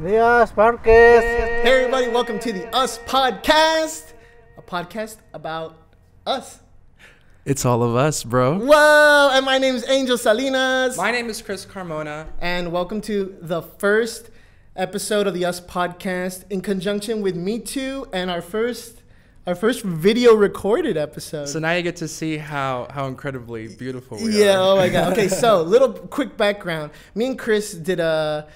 Dias Marquez. Hey everybody, welcome to the Us Podcast, a podcast about us. It's all of us, bro. Whoa, and my name is Angel Salinas. My name is Chris Carmona. And welcome to the first episode of the Us Podcast in conjunction with mitu and our first video recorded episode. So now you get to see how incredibly beautiful we are. Yeah, oh my God. Okay, so little quick background. Me and Chris did a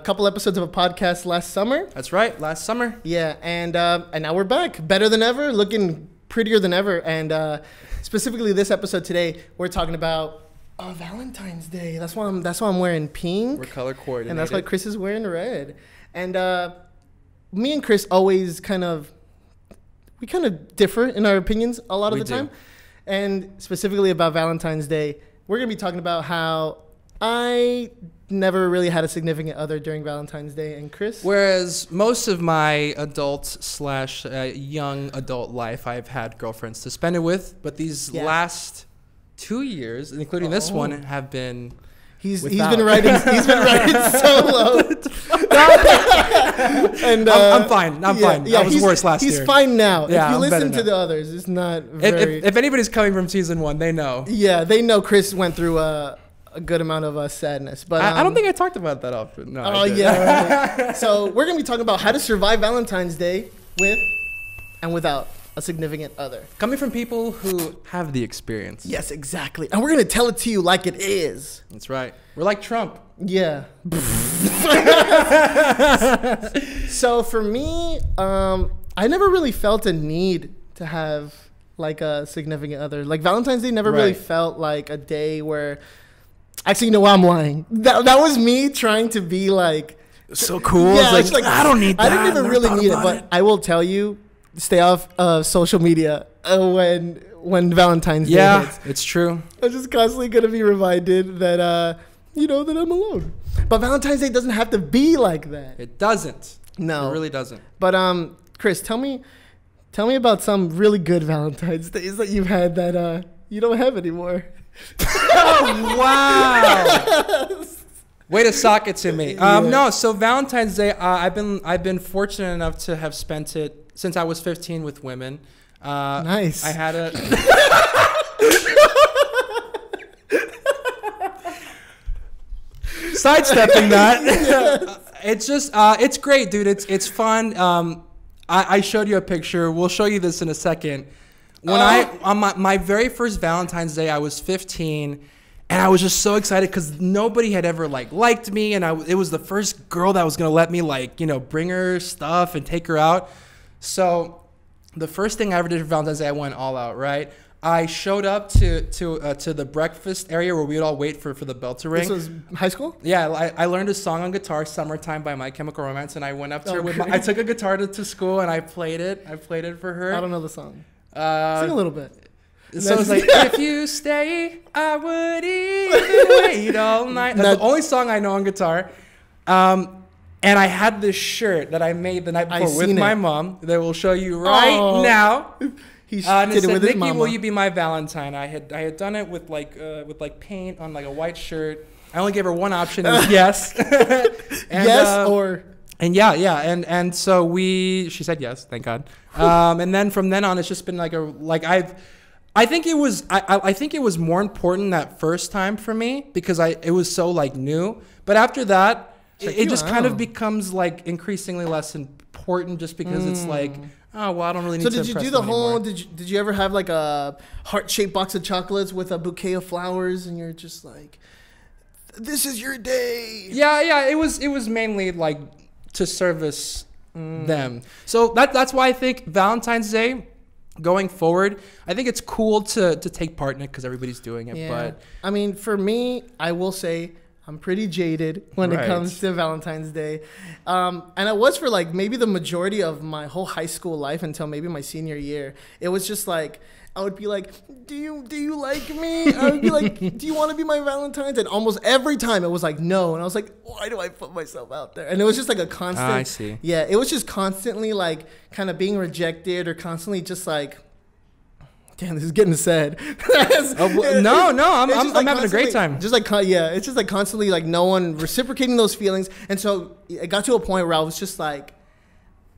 couple episodes of a podcast last summer. That's right, last summer. Yeah, and now we're back, better than ever, looking prettier than ever. And specifically this episode today, we're talking about Valentine's Day. That's why I'm wearing pink. We're color coordinated. And that's why Chris is wearing red. And me and Chris always kind of differ in our opinions a lot of the time. And specifically about Valentine's Day, we're going to be talking about how I never really had a significant other during Valentine's Day. And Chris? Whereas most of my adult / young adult life, I've had girlfriends to spend it with. But these last 2 years, including this one, have been... He's been writing solo. And I'm fine. I'm fine. Yeah, I was worse last year. He's fine now. Yeah, if you listen to now. the others, it's not very... If anybody's coming from season 1, they know. Yeah, they know Chris went through a good amount of sadness. But I don't think I talked about that often. No, oh, yeah. Right. So we're going to be talking about how to survive Valentine's Day with and without a significant other. Coming from people who have the experience. Yes, exactly. And we're going to tell it to you like it is. That's right. We're like Trump. Yeah. So for me, I never really felt a need to have like a significant other. Like Valentine's Day never really felt like a day where... Actually, you know what? I'm lying. That was me trying to be like... So cool. Yeah, it's like, I don't need that. I didn't even really need it, but I will tell you, stay off social media when Valentine's Day hits. Yeah, it's true. I'm just constantly going to be reminded that, that I'm alone. But Valentine's Day doesn't have to be like that. It doesn't. No. It really doesn't. But, Chris, tell me about some really good Valentine's Days that you've had that you don't have anymore. Oh, wow. Way to sock it to me. No, so Valentine's Day, I've been fortunate enough to have spent it since I was 15 with women. Nice. I had a... Sidestepping that. It's just, it's great, dude. It's fun. I showed you a picture. We'll show you this in a second. On my very first Valentine's Day, I was 15. And I was just so excited because nobody had ever liked me, and it was the first girl that was gonna let me bring her stuff and take her out. So the first thing I ever did for Valentine's Day, I went all out. Right, I showed up to the breakfast area where we'd all wait for the bell to ring. This was high school? Yeah, I learned a song on guitar, "Summertime" by My Chemical Romance, and I went up to her with I took a guitar to school and I played it. I played it for her. I don't know the song. Sing a little bit. So it's like, if you stay, I would even wait all night. That's the only song I know on guitar. And I had this shirt that I made the night before with my mom that we'll show you right now. He and it did it with said, his "Nikki, mama. will you be my Valentine?" I had done it with paint on a white shirt. I only gave her one option. It was yes. And, yes or... And yeah, and so she said yes, thank God. And then from then on, it's just been I think it was more important that first time for me because it was so new. But after that, it just kind of becomes increasingly less important just because it's oh well, I don't really need to impress them anymore. So did you do the whole? Did you ever have a heart-shaped box of chocolates with a bouquet of flowers and you're just like, this is your day? Yeah. It was mainly to service them. So that's why I think Valentine's Day, going forward, I think it's cool to take part in it because everybody's doing it. Yeah. But I mean, for me, I will say I'm pretty jaded when it comes to Valentine's Day. And it was for maybe the majority of my whole high school life until maybe my senior year. It was just I would be like, do you like me? I would be like, do you want to be my Valentine's? And almost every time it was no. And I was like, why do I put myself out there? And it was just a constant. I see. Yeah, it was just constantly kind of being rejected or constantly just damn, this is getting sad. No, I'm having a great time. Just like, it's just like constantly like no one reciprocating those feelings. And so it got to a point where I was just like,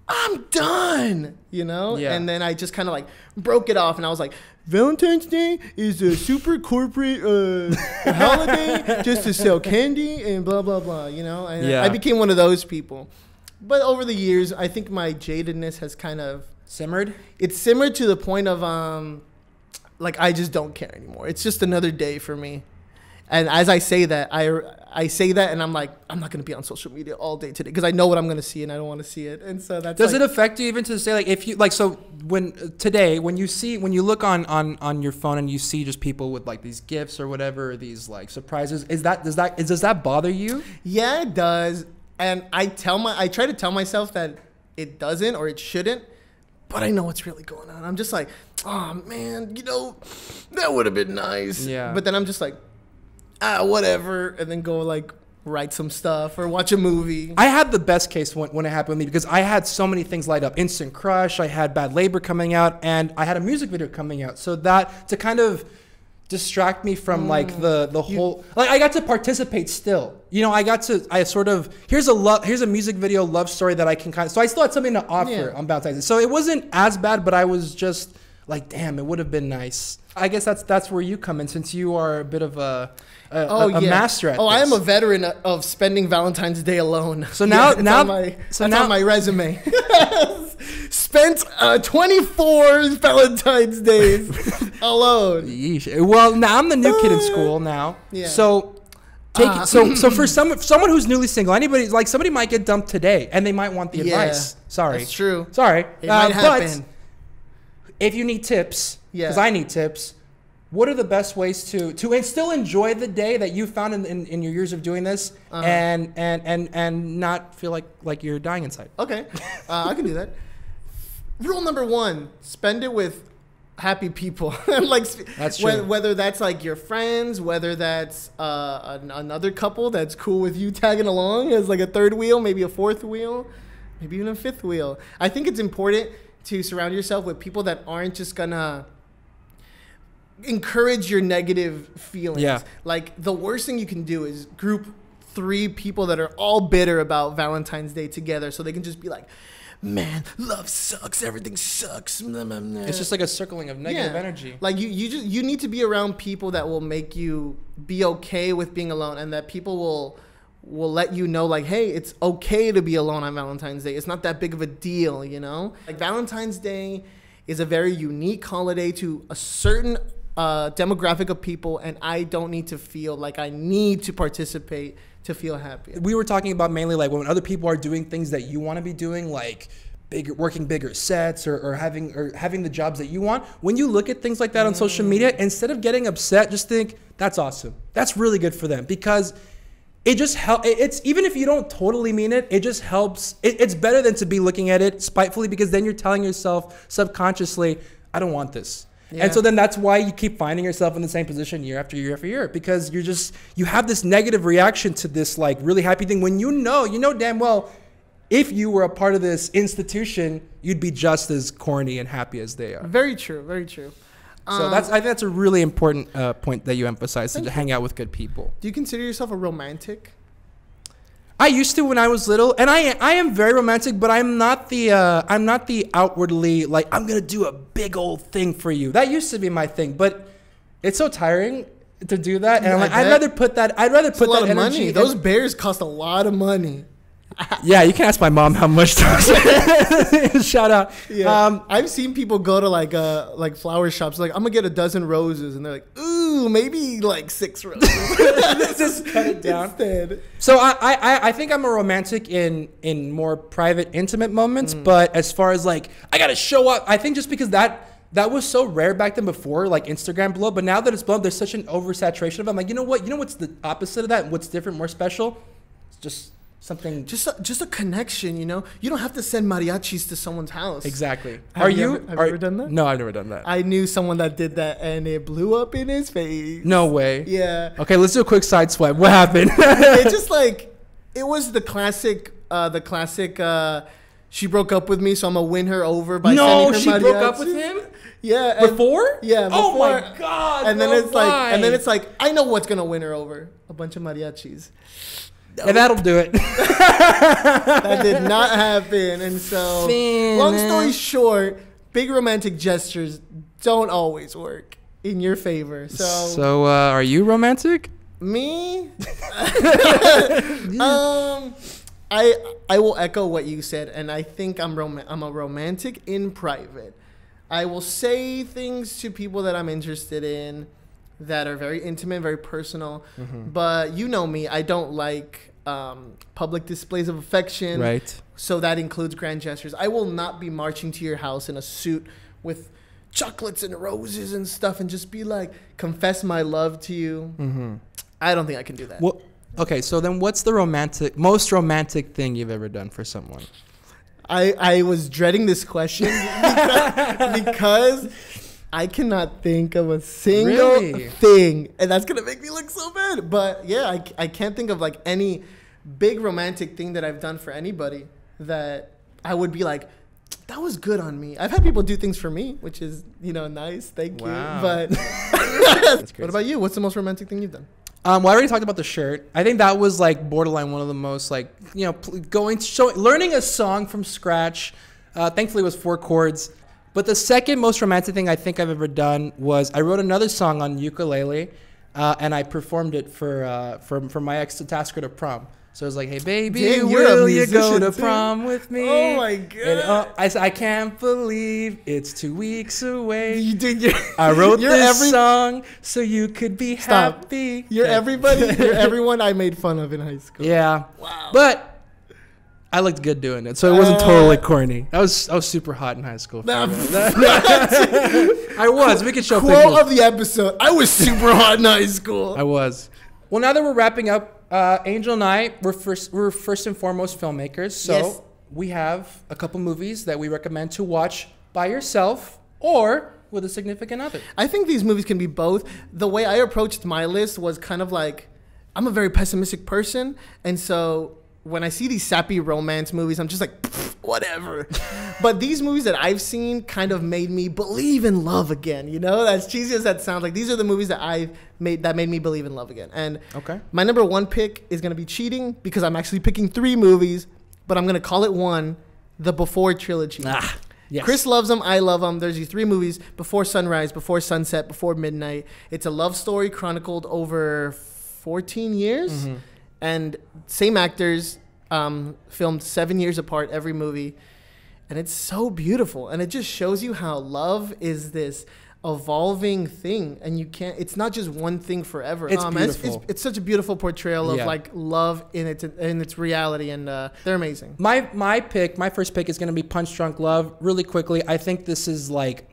I'm done, you know? Yeah. And then I just kind of like broke it off and I was like, Valentine's Day is a super corporate holiday just to sell candy and blah, blah, blah, you know? And I became one of those people. But over the years, I think my jadedness has kind of simmered. It's simmered to the point of like I just don't care anymore. It's just another day for me. And as I say that, I say that and I'm like, I'm not going to be on social media all day today because I know what I'm going to see and I don't want to see it. And so that's Does it affect you even to say like if you like so when you look on your phone and you see just people with like these gifts or whatever, these like surprises, does that bother you? Yeah, it does. And I try to tell myself that it doesn't or it shouldn't, but I know what's really going on. I'm just like, oh man, you know, that would have been nice. Yeah. But then I'm just like, whatever, and then go like write some stuff or watch a movie. I had the best case when it happened with me because I had so many things light up. Instant Crush, I had Bad Labor coming out, and I had a music video coming out. So that to kind of distract me from like the whole like I got to participate still. You know, here's a music video love story that I can kind of, so I still had something to offer on Valentine's Day. So it wasn't as bad, but I was just like, damn, it would have been nice. I guess that's where you come in since you are a bit of a master at this. I am a veteran of spending Valentine's Day alone. So now that's on my resume. Spent 24 Valentine's Days alone. Yeesh. Well, now I'm the new kid in school now. Yeah. So so for someone who's newly single, somebody might get dumped today and they might want the advice. Sorry. That's true. Sorry. It might happen. But if you need tips, because I need tips, what are the best ways to still enjoy the day that you found in your years of doing this and not feel like you're dying inside? Okay, I can do that. Rule number 1: spend it with happy people. Like that's true. Whether that's like your friends, whether that's another couple that's cool with you tagging along as like a third wheel, maybe a fourth wheel, maybe even a fifth wheel. I think it's important to surround yourself with people that aren't just gonna encourage your negative feelings. Yeah. Like the worst thing you can do is group 3 people that are all bitter about Valentine's Day together so they can just be like, man, love sucks, everything sucks. It's just like a circling of negative energy. Like you need to be around people that will make you be okay with being alone and that people will let you know like, hey, it's okay to be alone on Valentine's Day. It's not that big of a deal, you know? Like Valentine's Day is a very unique holiday to a certain demographic of people, and I don't need to feel like I need to participate to feel happy. We were talking about mainly like when other people are doing things that you want to be doing, like working bigger sets or having the jobs that you want. When you look at things like that on social media, instead of getting upset, just think that's awesome. That's really good for them because it just helps. It's even if you don't totally mean it, it just helps. It's better than to be looking at it spitefully because then you're telling yourself subconsciously, I don't want this. Yeah. And so then that's why you keep finding yourself in the same position year after year after year because you have this negative reaction to this like really happy thing when you know damn well if you were a part of this institution, you'd be just as corny and happy as they are. Very true. Very true. So I think that's a really important point that you emphasize, to hang out with good people. Do you consider yourself a romantic? I used to when I was little, and I am very romantic, but I'm not the outwardly like I'm gonna do a big old thing for you. That used to be my thing, but it's so tiring to do that, and I'm like I'd rather put that energy. Money. Those bears cost a lot of money. Yeah, you can ask my mom how much. Shout out. Yeah. I've seen people go to like flower shops. Like, I'm gonna get a dozen roses, and they're like, ooh, maybe like 6 roses. Just cut it down. Instead. So I think I'm a romantic in more private, intimate moments. But as far as like I gotta show up, I think just because that was so rare back then before like Instagram blew up. But now that it's blown up, there's such an oversaturation of it. I'm like, you know what? You know what's the opposite of that? What's different, more special? It's just something, just a connection, you know. You don't have to send mariachis to someone's house. Exactly. Have you ever done that? No, I've never done that. I knew someone that did that, and it blew up in his face. No way. Yeah. Okay, let's do a quick side swipe. What happened? It just like it was the classic. She broke up with me, so I'm gonna win her over by sending her mariachis. No, she broke up with him. Yeah. Before? Yeah. Before. Oh my God. And then it's like, I know what's gonna win her over. A bunch of mariachis. And that'll do it. That did not happen. And so, long story short, big romantic gestures don't always work in your favor. So are you romantic? Me? I will echo what you said, and I think I'm a romantic in private. I will say things to people that I'm interested in that are very intimate, very personal. Mm-hmm. But you know me, I don't like public displays of affection. Right. So that includes grand gestures. I will not be marching to your house in a suit with chocolates and roses and stuff and just be like, confess my love to you. Mm-hmm. I don't think I can do that. Well, okay, so then what's the most romantic thing you've ever done for someone? I was dreading this question because I cannot think of a single thing, and that's gonna make me look so bad. But yeah, I can't think of like any big romantic thing that I've done for anybody that I would be like, that was good on me. I've had people do things for me, which is, nice. Thank you. But what about you? What's the most romantic thing you've done? Well, I already talked about the shirt. I think that was like borderline one of the most learning a song from scratch. Thankfully, it was 4 chords. But the second most romantic thing I think I've ever done was I wrote another song on ukulele, and I performed it for my ex to task her to prom. So it was like, hey, baby, will you go to prom with me? Oh, my God. And, I said, I can't believe it's 2 weeks away. I wrote this song so you could be happy. You're everybody. You're everyone I made fun of in high school. Yeah. Wow. But I looked good doing it, so it wasn't totally corny. I was super hot in high school. I was. We could show pictures. Quote of the episode. I was super hot in high school. I was. Well, now that we're wrapping up, Angel and I, we're first and foremost filmmakers, so we have a couple movies that we recommend to watch by yourself or with a significant other. I think these movies can be both. The way I approached my list was kind of like, I'm a very pessimistic person, and so when I see these sappy romance movies, I'm just like, whatever. But these movies that I've seen kind of made me believe in love again. As cheesy as that sounds, like these are the movies that made me believe in love again. And my number 1 pick is gonna be Cheating, because I'm actually picking 3 movies, but I'm gonna call it one, the Before trilogy. Yes. Chris loves them, I love them. There's these 3 movies: Before Sunrise, Before Sunset, Before Midnight. It's a love story chronicled over 14 years. Mm-hmm. And same actors, filmed 7 years apart, every movie. And it's so beautiful. And it just shows you how love is this evolving thing. And it's not just one thing forever. It's beautiful. It's such a beautiful portrayal of like love in its reality. And they're amazing. My first pick is going to be Punch Drunk Love. Really quickly, I think this is like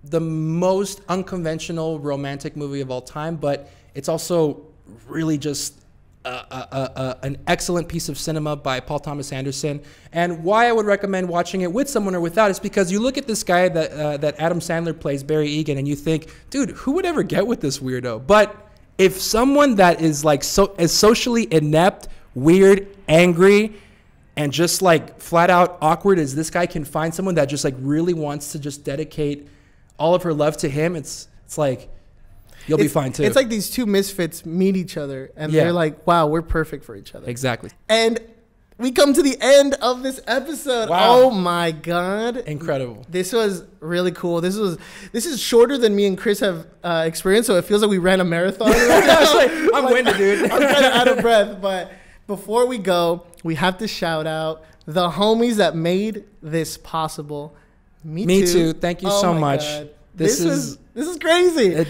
the most unconventional romantic movie of all time. But it's also really just an excellent piece of cinema by Paul Thomas Anderson. And why I would recommend watching it with someone or without is because you look at this guy that Adam Sandler plays, Barry Egan, and you think, dude, who would ever get with this weirdo? But if someone that is like as socially inept, weird, angry, and just like flat out awkward as this guy can find someone that just like really wants to just dedicate all of her love to him, it's like, you'll be fine too. It's like these 2 misfits meet each other and they're like, wow, we're perfect for each other. Exactly. And we come to the end of this episode. Wow. Oh my God. Incredible. This was really cool. This is shorter than me and Chris have experienced, so it feels like we ran a marathon. I'm winded, dude. I'm kind of out of breath. But before we go, we have to shout out the homies that made this possible. Me too. Thank you so much. God. This is crazy.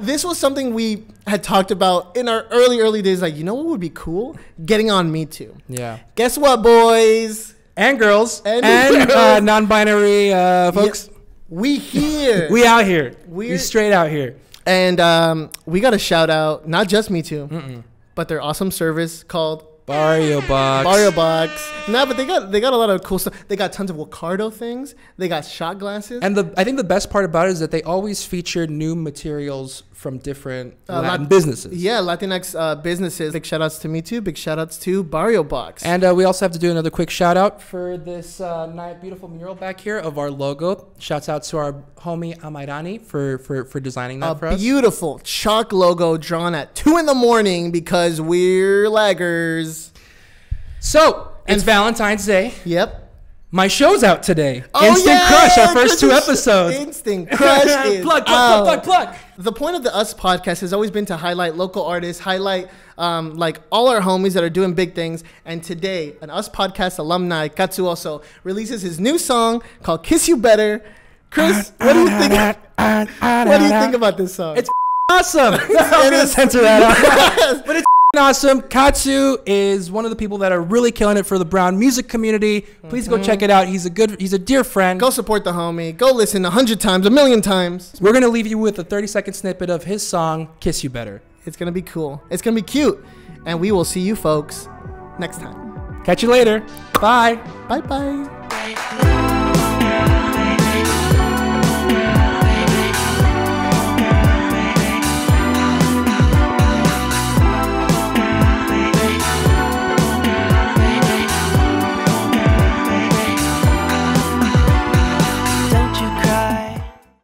This was something we had talked about in our early days. Like, what would be cool? Getting on Me Too. Yeah. Guess what, boys and girls and non-binary folks? Yeah, we here. We out here. We straight out here. And we got to shout out not just Me Too, but their awesome service called Barrio Box. Barrio Box. No, but they got a lot of cool stuff. They got tons of Wacardo things. They got shot glasses. And I think the best part about it is that they always feature new materials from different Latin businesses. Yeah, Latinx businesses. Big shout outs to mitu. Big shout outs to Barrio Box. And we also have to do another quick shout out for this beautiful mural back here of our logo. Shouts out to our homie Amairani for designing that for us. A beautiful chalk logo drawn at 2 a.m. because we're laggers. So, it's Valentine's Day. Yep. My show's out today. Instant Crush, our first 2 episodes. Instant Crush is plug. The point of the Us podcast has always been to highlight local artists, highlight like all our homies that are doing big things. And today, an Us podcast alumni, Katsuoso, releases his new song called Kiss You Better. Chris, what do you think? What do you think about this song? It's awesome. I'm going to censor that out. But it's awesome. Katsu is one of the people that are really killing it for the brown music community. Please go check it out. He's a dear friend. Go support the homie. Go listen 100 times, a million times. We're going to leave you with a 30-second snippet of his song, Kiss You Better. It's going to be cool. It's going to be cute. And we will see you folks next time. Catch you later. Bye. Bye-bye.